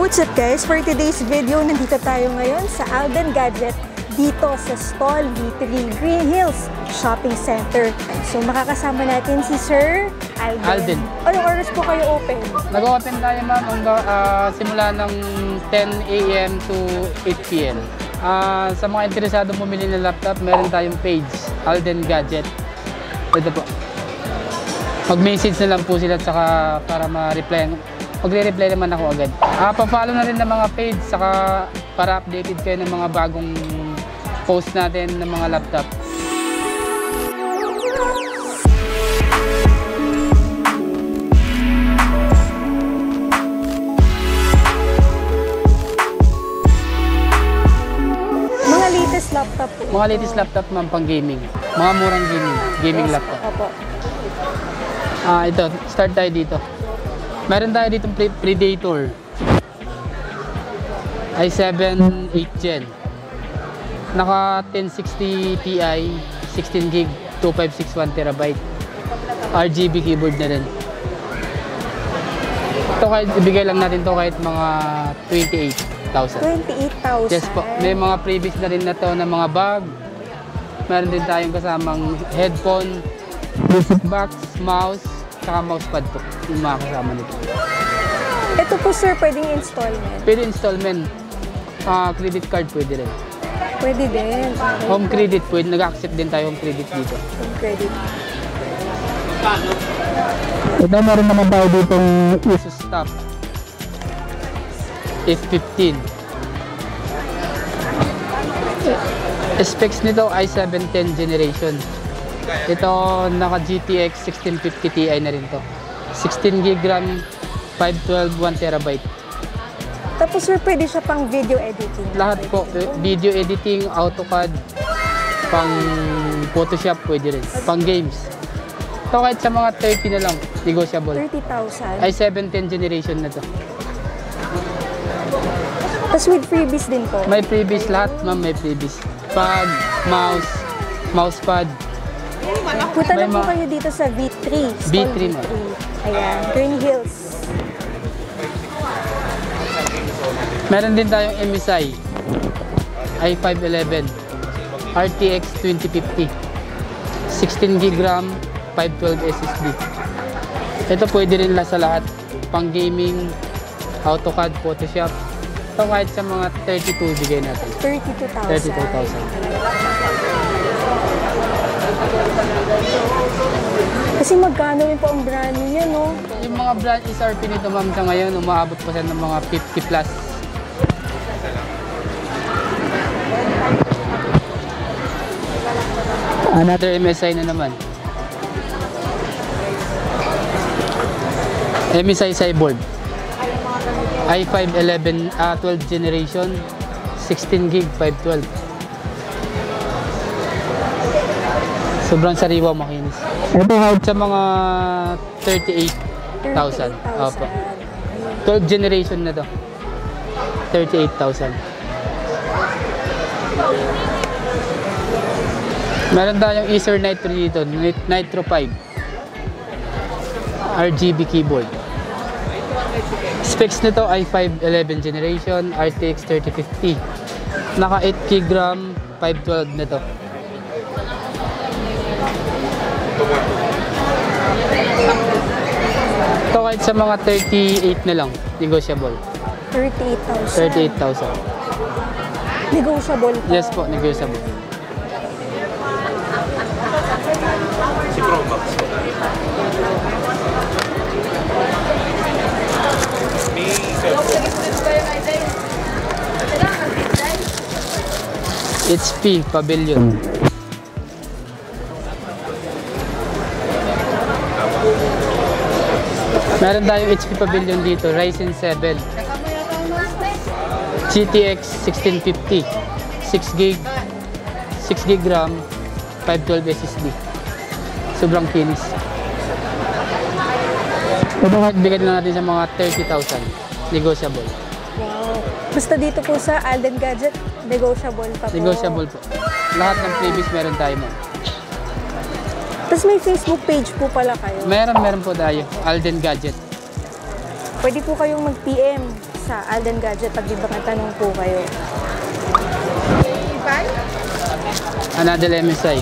What's up guys? For today's video, nandito tayo ngayon sa Alden Gadget dito sa stall V3 Green Hills Shopping Center. So makakasama natin si Sir Alden. Anong oras po kayo open? Nag-open tayo ma'am simula ng 10 AM to 8 PM. Sa mga interesado bumili ng laptop, meron tayong page, Alden Gadget. Ito po. Mag-message na lang po sila at saka para magre-reply naman ako agad. Pa-follow na rin ng mga page saka para updated kayo ng mga bagong post natin ng mga laptop. Mga latest laptop po. Mga latest laptop ma'am, pang gaming. Mga murang gaming Yes, laptop. Opo. Ito, start tayo dito. Meron tayo dito Predator i7 8th Gen. Naka 1060 Ti, 16GB, 2561TB. RGB keyboard na rin. Ito kahit ibigay lang natin to kahit mga 28,000. 28,000? Yes po. May mga previous na rin na to na mga bag. Meron din tayong kasamang headphone, music box, mouse, saka mousepad po. Yung mga kasama nito. Ito po sir, pwedeng installment? Pwede installment. Credit card pwede rin. Pwede din. Home credit pwede. Nag-accept din tayo home credit dito. Home credit. Ito meron naman tayo dito yung Asus TUF F15. Specs nito i7 10th generation. Ito naka GTX 1650 Ti na rin to. 16GB RAM, 512, 1TB. Tapos sir, pwede siya pang video editing? Lahat po. Video editing, AutoCAD, pang Photoshop pwede rin. Pang games. Ito kahit sa mga 30 na lang, negotiable. 30,000? i7 10th generation na to. Tapos with freebies din po? May freebies lahat ma'am, may freebies. Pad, mouse, mousepad. Punta lang po kayo dito sa V3. V3 ma'am. Ayan, Green Hills. Meron din tayong MSI i5-11 RTX 2050 16GB RAM, 512 SSD. Ito pwede rin sa lahat, pang gaming, AutoCAD, Photoshop. Ito kahit sa mga 32 bigay natin. 32,000. 32,000. Kasi magkano rin po ang brand niya, no? Yung mga brand SRP nito ma'am sa ngayon, umaabot pa siya ng mga 50 plus. Another MSI na naman. MSI Cyborg i5-11 12th generation, 16GB, 512. Sobrang sariwa, makinis. Ito sa mga 38,000. Opo. 12th generation na to. 38,000. Meron tayong Acer Nitro dito, Nitro 5. RGB keyboard. Specs nito i5-11 generation, RTX 3050. Naka 8GB RAM, 512 na to. Ito kahit sa mga 38 na lang, negotiable. 38,000. 38,000. Negotiable po? Yes po, negotiable. Si Promax. HP Pavilion. Meron tayong HP Pavilion dito, Ryzen 7 GTX 1650, 6GB RAM, 512 SSD. Sobrang kinis. Ito bigyan na natin sa mga 30,000. Negotiable. Wow. Basta dito po sa Alden Gadget, negotiable pa po. Negotiable po. Lahat ng previous meron tayo mo. Tapos may Facebook page po pala kayo. Meron po tayo, Alden Gadget. Pwede po kayong mag-PM sa Alden Gadget pag di ba tanong po kayo. Another MSI.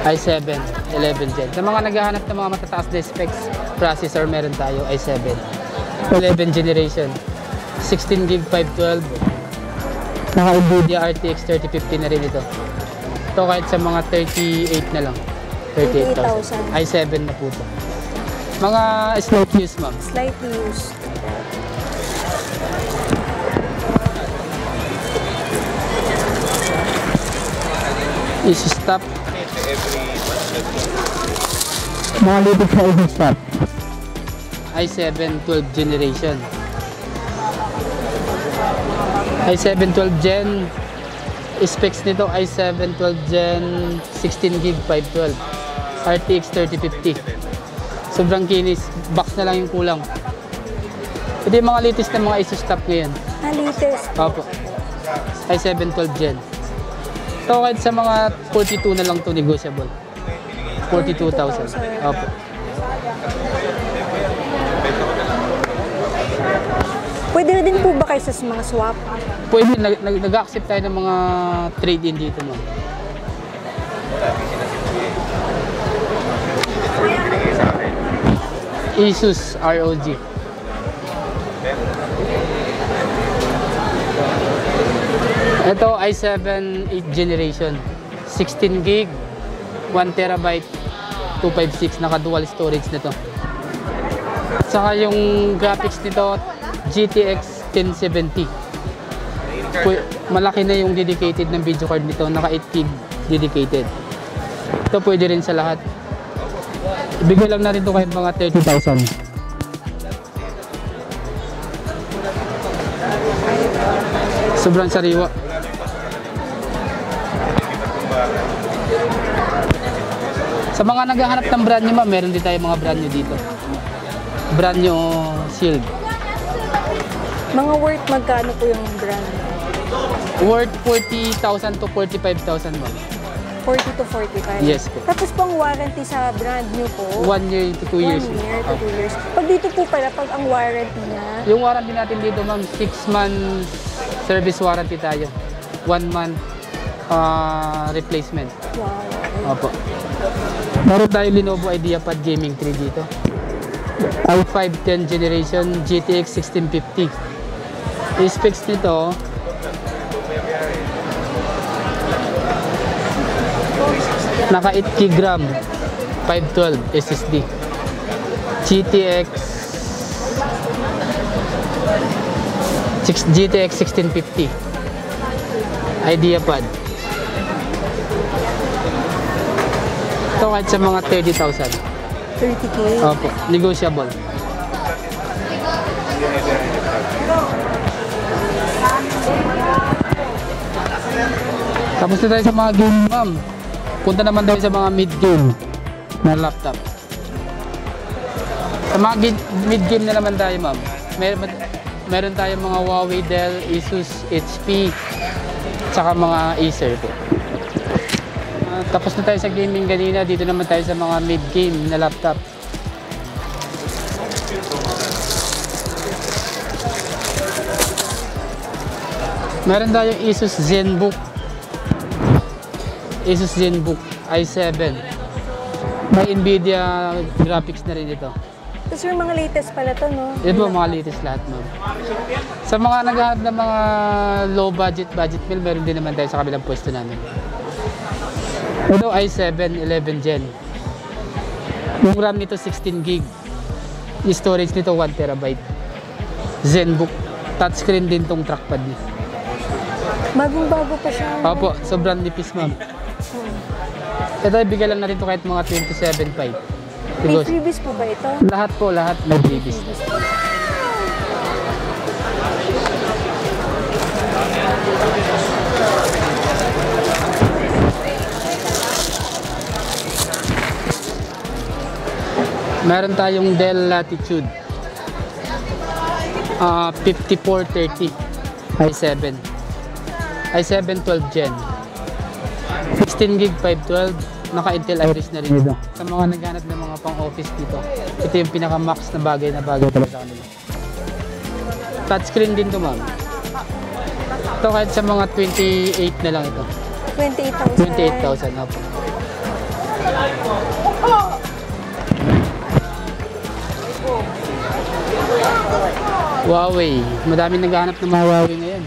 i7, 11 Gen. Sa mga naghahanap ng mga matataas na specs processor, meron tayo i7. 11 generation. 16 GB 512. Naka-NVIDIA RTX 3050 na rin ito. Ito kahit sa mga 38 na lang. 38,000. i7 na po ito. Mga slight use, ma'am. Slightly used. Easy stop. Mga litig sa easy stop. i7 12 generation. i7 12 Gen. Specs nito i7 12 Gen 16 GB 512. RTX 3050. Sobrang kinis. Box na lang yung kulang. Ito yung mga latest na mga easy stop ngayon. Latest. Opo. i7 12 Gen. Ito kahit sa mga 42 na lang to negotiable. 42,000. Opo. Pwede din po ba kayo sa mga swap? Pwede, nag-accept tayo ng mga trade-in dito mo. Asus ROG. Ito i7 8th generation. 16 GB, 1 TB, 256, naka dual storage nito. Saka yung graphics nito GTX 1070. Malaki na yung dedicated ng video card nito, naka 8 GB dedicated. Ito pwede rin sa lahat. Ibigay lang natin ito kahit mga 30,000. Sobrang sariwa. Sa mga naghahanap ng brand new, ma'am, meron din tayo mga brand new dito. Brand new Shield. Mga worth magkano po yung brand? Worth 40,000 to 45,000, ma'am. 40 to 45? Yes po. Tapos pang warranty sa brand new po? 1 year to 2 years. 1 year to 2 years. Pag dito po pala, pag ang warranty niya? Yung warranty natin dito, ma'am, 6 months service warranty tayo. 1 month replacement. Wow. Opo. Meron tayo Lenovo IdeaPad Gaming 3 dito. i5 10th generation GTX 1650. Yung specs nito, naka 8 GB RAM, 512 SSD. GTX 1650. IdeaPad. Ito kahit sa mga 30,000. 30K? Opo, negotiable. Tapos na tayo sa mga game, ma'am. Punta naman tayo sa mga mid-game na laptop. Sa mga mid-game na naman tayo, ma'am. Meron tayong mga Huawei, Dell, Asus, HP, tsaka mga Acer po. Tapos na tayo sa gaming kanina, dito naman tayo sa mga mid-game na laptop. Meron tayong Asus ZenBook. Asus ZenBook i7. May NVIDIA graphics na rin ito. Tapos yung mga latest pala to, no? Ito po mga latest lahat, ma'am. Sa mga naghahanap ng mga low budget meal, meron din naman tayo sa kabilang pwesto namin. Ito i7 11 Gen. Yung RAM nito 16 GB. Yung storage nito 1 TB. ZenBook. Touchscreen din tong trackpad niya. Bagong-bago pa siya. Opo, sobrang nipis, ma'am. Ito ibigay lang na rin ito kahit mga 27.5. May freebies po ba ito? Lahat po, lahat may freebies. Meron tayong Dell Latitude 5430 i7 12 Gen 16 GB 512, naka Intel Iris na rin ito. Sa mga naghanap ng mga pang office dito, ito yung pinaka max na bagay talaga sa kanila. Touchscreen din to ma'am. Ito kahit sa mga 28 na lang ito. 28,000. 28,000 na po. Huawei. Madaming naghahanap ng mga Huawei ngayon.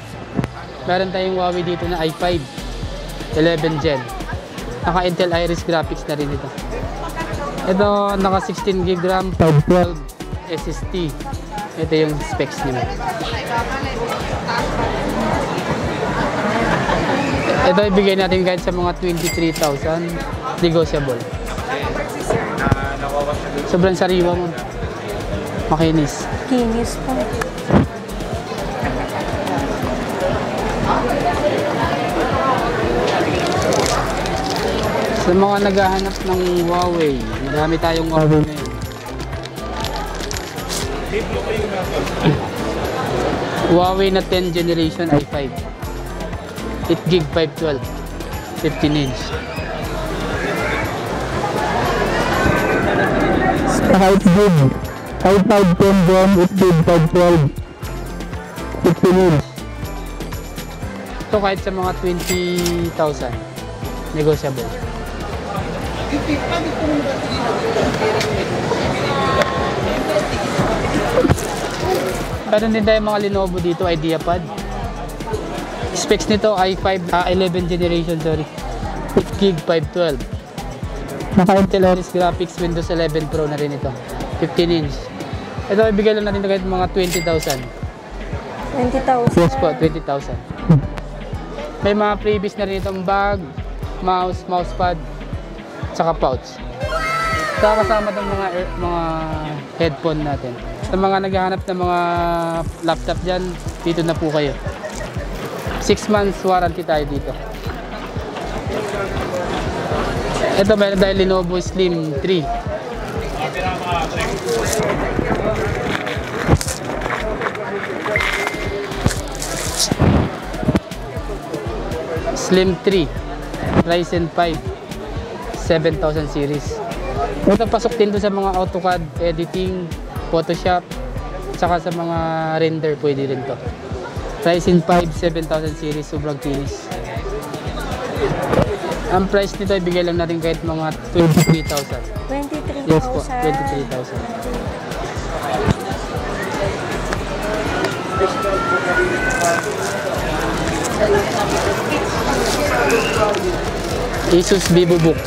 Meron tayong Huawei dito na i5 11 Gen. Naka Intel Iris graphics na rin ito. Ito naka 16 GB RAM, 512 SSD. Ito yung specs niya. Ito ibigay natin kahit sa mga 23,000 negotiable. Sobrang sariwa mo. Makinis. Kinis po. Sa mga naghahanap ng Huawei, marami tayong Huawei ngayon. Huawei na 10 generation i5. 8GB 512. 15 inch. Kahit gig. i5 10 Gen, 8GB 512. 15 inch. Ito kahit sa mga 20,000. Negotiable. Meron din tayo mga Lenovo dito, IdeaPad. Specs nito i5 11 generation, sorry. 8GB 512. Naka Intel Iris graphics, Windows 11 Pro na rin ito. 15 inch. Ito ibigay lang natin kahit mga 20,000. 20,000. Yes po, 20,000. May mga freebies na rin itong bag, mouse, mousepad, saka pouch. Kasama itong mga headphone natin. Sa mga naghahanap ng mga laptop dyan, dito na po kayo. 6 months warranty tayo dito. Ito meron tayo Lenovo Slim 3. Slim 3 Ryzen 5 7000 series. Ito pasok din to sa mga AutoCAD editing, Photoshop, saka sa mga render pwede rin to. Ryzen 5 7000 series, sobrang kinis. Ang price nito ibigay lang natin kahit mga 23,000. 23,000. Yes po, 23,000. Asus VivoBook.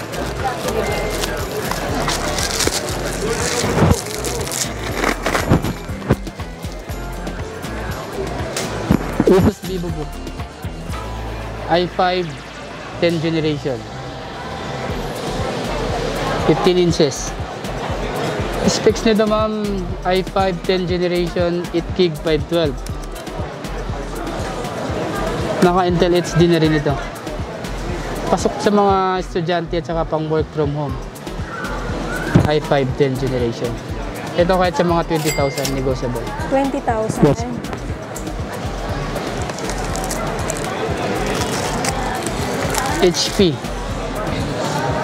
Asus VivoBook. i5 10 generation. 15 inches. Specs nito ma'am, i5 10 generation, 8GB 512. Naka Intel HD na rin ito. Pasok sa mga estudyante at saka pang work from home. i5 10 generation. Ito kahit sa mga 20,000 negotiable. 20,000. Yes.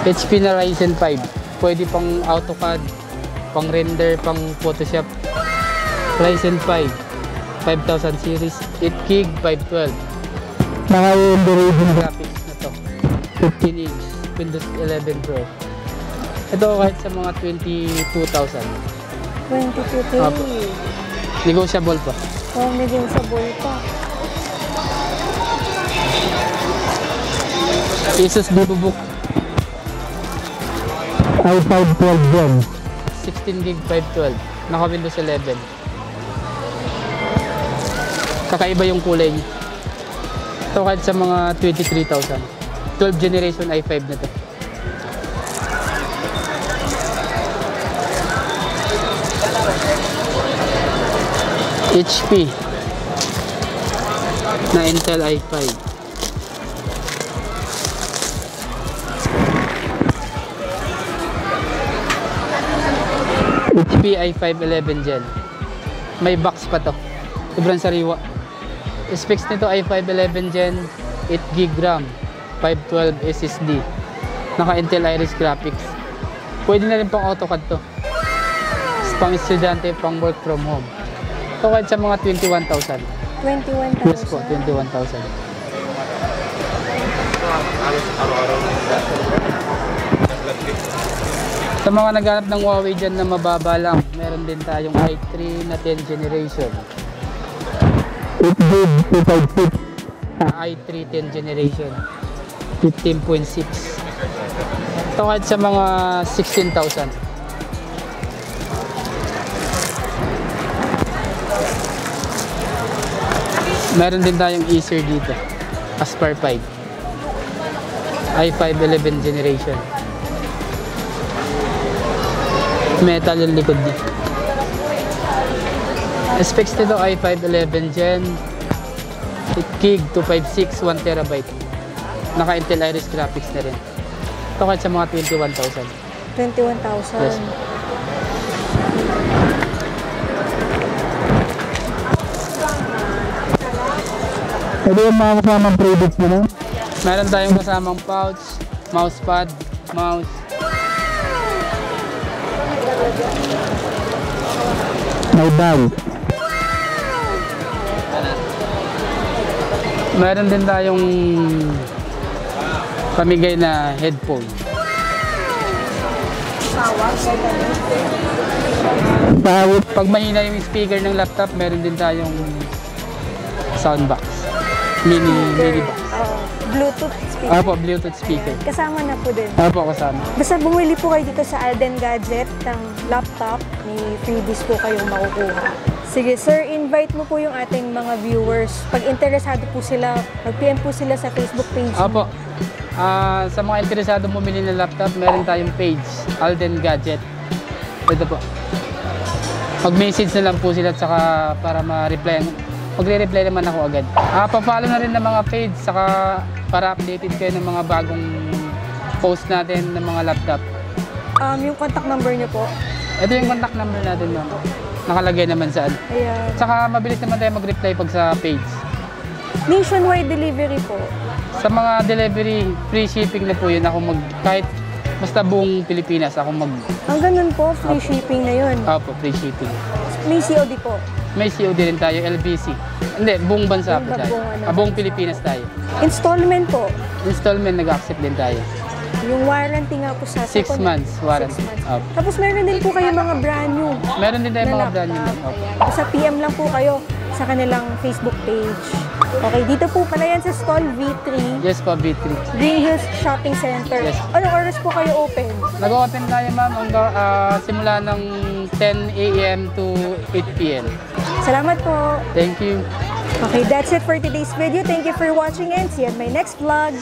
HP na Ryzen 5. Pwede pang AutoCAD, pang render, pang Photoshop. Ryzen 5 5000 series, 8GB 512. Naka-Android Graphics na to. 15 inch, Windows 11 Pro. Ito kahit sa mga 22,000. 22K. Opo. Negotiable pa. Oh, naging sabol pa. Asus VivoBook. i5 12 Gen. 16GB 512. Naka Windows 11. Kakaiba yung kulay niya. Ito kahit sa mga 23,000. 12 generation i5 na to. HP na Intel i5. HP i5 11 Gen. May box pa to. Sobrang sariwa. Specs nito i5 11 Gen, 8GB RAM, 512 SSD. Naka Intel Iris graphics. Pwede na rin pang AutoCAD to. Pang estudyante, pang work from home. So kahit sa mga 21,000. 21,000. Yes po, 21,000. Sa mga naghanap ng Huawei dyan na mababa lang, meron din tayong i3 na 10th generation. 8 gig, 256. i3 10th generation. 15.6. Ito kahit sa mga 16,000. Meron din tayong Acer dito. Aspire 5. i5 11th generation. Metal yung likod dito. Specs nito i5 11 Gen 8 gig 256 1TB. Naka Intel Iris graphics na rin. Ito kahit sa mga 21,000. 21,000. Yes. Ito yung mga kasamang products nila. Meron tayong kasamang pouch, mousepad, mouse. May bag. Meron din tayong pamigay na headphone. Bawat Pag mahina yung speaker ng laptop, meron din tayong soundbox. Mini box. Bluetooth speaker. Apo, Bluetooth speaker. Kasama na po din. Apo, kasama. Basta bumili po kayo dito sa Alden Gadget ng laptop, may freebies po kayong makukuha. Sige sir, invite mo po yung ating mga viewers. Pag interesado po sila, mag-PM po sila sa Facebook page. Apo. Sa mga interesado bumili ng laptop, meron tayong page, Alden Gadget. Ito po. Mag-message na lang po sila at saka para ma-reply. Magre-reply naman ako agad. Pa-follow na rin ng mga page saka para updated kayo ng mga bagong post natin ng mga laptop. Yung contact number niyo po. Ito yung contact number natin, ma'am. Nakalagay naman sa ano. Ayan. Saka mabilis naman tayo mag-reply pag sa page. Nationwide delivery po. Sa mga delivery, free shipping na po yun. Ako kahit basta buong Pilipinas, ako Ang ganun po, free shipping na yun. Opo, free shipping. May COD po. May COD rin tayo, LBC. Hindi, buong bansa po tayo. Buong Pilipinas tayo. Installment po. Installment, nag-accept din tayo. Yung warranty nga po sa 6 months warranty. 6 months. Opo. Tapos meron din po kayo mga brand new. Meron din tayo na mga brand new. laptop. Opo. Ayan. Sa PM lang po kayo sa kanilang Facebook page. Okay, dito po pala yan sa Stall V3, Yes po, B3. Green Hills Shopping Center. Yes. Anong oras po kayo open? Nag-open tayo, ma'am, simula ng 10 a.m. to 8 p.m. Salamat po. Thank you. Okay, that's it for today's video. Thank you for watching and see you in my next vlog.